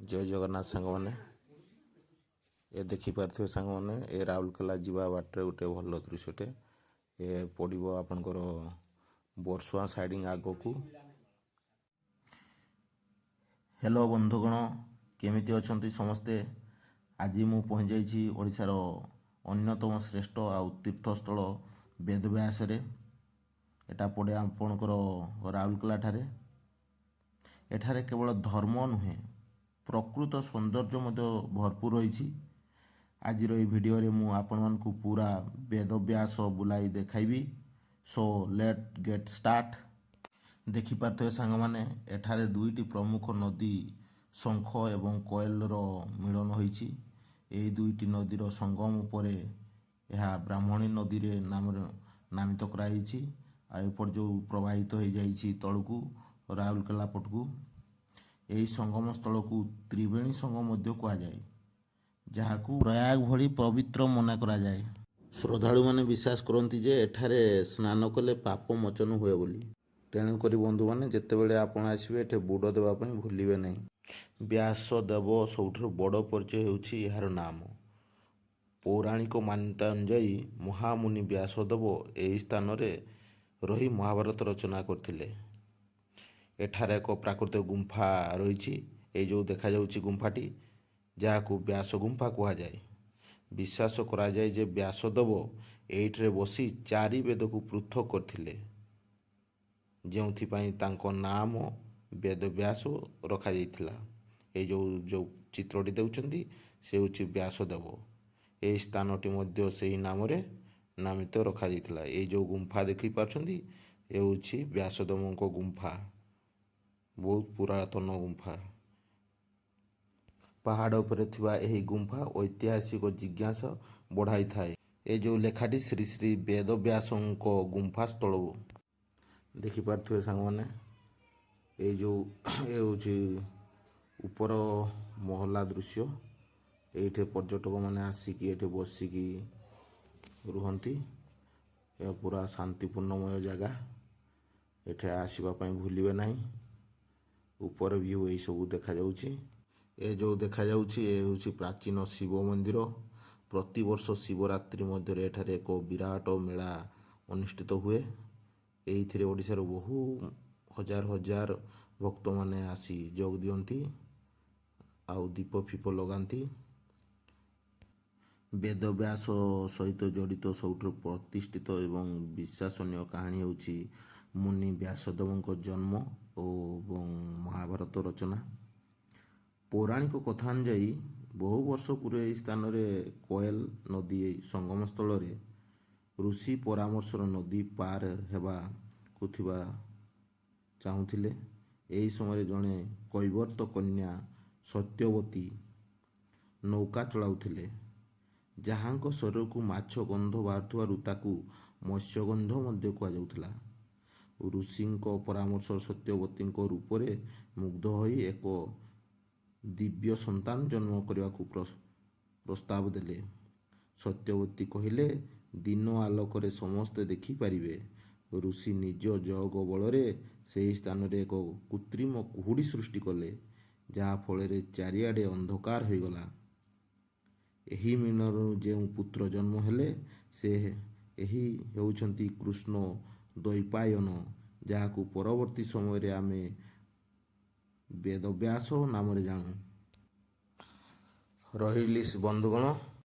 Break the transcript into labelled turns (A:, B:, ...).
A: जय जगन्नाथ सांग मैंने ये देखिपे सांग मैंने ये राउरकेला जावा बाटे गोटे भल दृश्यटे ये पड़ो आपणकर बरसुआ साइडिंग आग को। हेलो बंधुगण केमिति अछंती समस्ते। आज मु पहुँच जाइछि ओडिशार अन्यतम श्रेष्ठ आउ तीर्थस्थल वेदव्यास रे। एटा पड़े आपणकर राउरकेला ठारे। एठारे केवल धर्म नुहे प्रकृत सौंदर्य मध्य भरपूर रही। आज भिडियो रे मु आपण मानकु पूरा वेदव्यास बुलाई देखाइबी। So let get start. देखि पारथ्वे सांग माने एठारे दुईटी प्रमुख नदी शंख एवं कोयल रो मिलन होईछि। एई दुईटी नदीर संगम उपरे यह ब्राह्मणी नदी रे नामित कराइछि। आ एपर जो प्रवाहित हो जाइछि तळकु राउरकेला पटकु यही संगम स्थल को त्रिवेणी संगम मध्य कहा जाए, जहाकू प्रयाग भली पवित्र मना करा जाए। श्रद्धालु माने विश्वास करती जे एठारे स्नान कले पाप मोचन हुए बोली। तेणुक बंधु मैंने जितेबले आपण आसवे एठे बुड़ देवाई भूलिए ना। व्यास देव सबुठ बड़ परिचय होउछि यार नाम। पौराणिक मान्यता अनुଯାयी महामुनि व्यासदेव यही स्थान रे रही महाभारत रचना करथिले। एठारे एक प्राकृतिक गुंफा रही ये जो देखा जाउछि गुंफाटी जहाकू व्यास गुंफा कहा जाए। विश्वास करा जाए जे व्यासदेव एइठरे बसी चारि वेद को पृथक करथिले, जेउथिपाई तांको नाम वेदव्यास रखा जाइथिला। ए जो जो चित्रटी देउछंती से होछि व्यासदेव। ए स्थानटी मध्य सेही नाम रे नामित रखा जाइथिला। ए जो गुंफा देखि पाछंती ए होछि व्यासदेवको गुंफा। बहुत पुरातन गुंफा। पहाड़ उपरे थिबा एही गुंफा ऐतिहासिक जिज्ञासा बढ़ाई थाए। ए जो लेखाटी श्री श्री वेदव्यासको गुंफा स्थल देखि पारथुए सांग माने। ए जो ए होछि ऊपर महला दृश्य। एठे पर्यटक माने आसिकी एठे बसिकी रुहंती। ए पूरा शांतिपूर्णमय जगह। एठे आसीबा पई भूलिबे नाही। ऊपर व्यू यही सब देखा जाउछि। ए जो देखा जाउछि ए होछि प्राचीन शिव मंदिर। प्रति वर्ष शिवरात्रि मध्य एठारे एक विराट मेला अनुष्ठित हुए। एइथिरे ओडिशार बहु हजार हजार भक्त माने आसी जोग दियंती आउ दीप फीप लगांती। वेदव्यास सहित जड़ित सबुठ प्रतिष्ठित एवं विश्वसनीय कहानी होछि मुनि व्यासदेवଙ୍କ जन्म और महाभारत रचना। पौराणिक कथा अनुଯାयी बहु वर्ष पूर्व यह स्थान रे कोयल नदी संगम स्थल रे ऋषि परामर्शर नदी पार हेबा कुथिबा चाहुथिले। एही समय जड़े कैवर्त कन्या सत्यवती नौका चलाउथिले, जहांको शरीर को माछ गंध बाहुथुवारु ताकू मत्स्यगंध मध्य कहा जाउथला। ऋषिंको परामर्श सत्यवती रूप रे मुग्ध होई एक दिव्य संतान जन्म करने को प्रस्ताव देले। सत्यवती कहिले दिन आलोक रे समस्ते देखि पारिबे। ऋषि निज जोग बल से स्थान रे एक कृत्रिम कुहुड़ी सृष्टि कले, जहा फल चारिआडे अंधकार हो गला। एही मिनरु जेउ पुत्र जन्म हेले से एही हेउछंती कृष्ण द्वैपायन, जहाकू परवर्ती समय रे आमे वेदव्यास नाम रे जानू। रहिली बंधुगण।